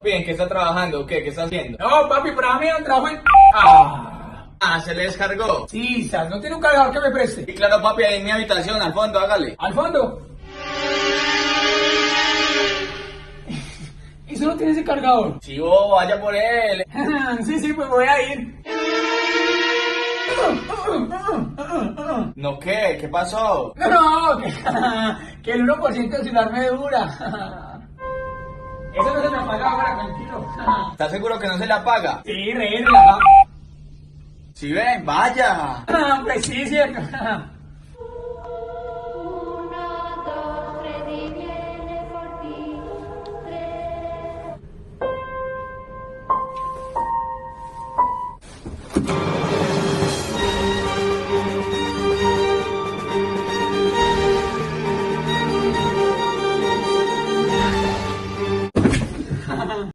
Bien, ¿qué está trabajando? ¿O qué? ¿Qué está haciendo? No, papi, para mí no trabajo en... Ah, se le descargó. Sí, Sas, no tiene un cargador que me preste. Y claro, papi, ahí en mi habitación, al fondo, hágale. Al fondo. ¿Y solo tiene ese cargador? Si vos vaya por él. Sí, pues voy a ir. ¿No qué? ¿Qué pasó? No, que el 1% del celular me dura. Eso no se me apaga ahora, tranquilo. ¿Estás seguro que no se le apaga? Sí, relajado. Si ven, vaya. Pues sí, cierto.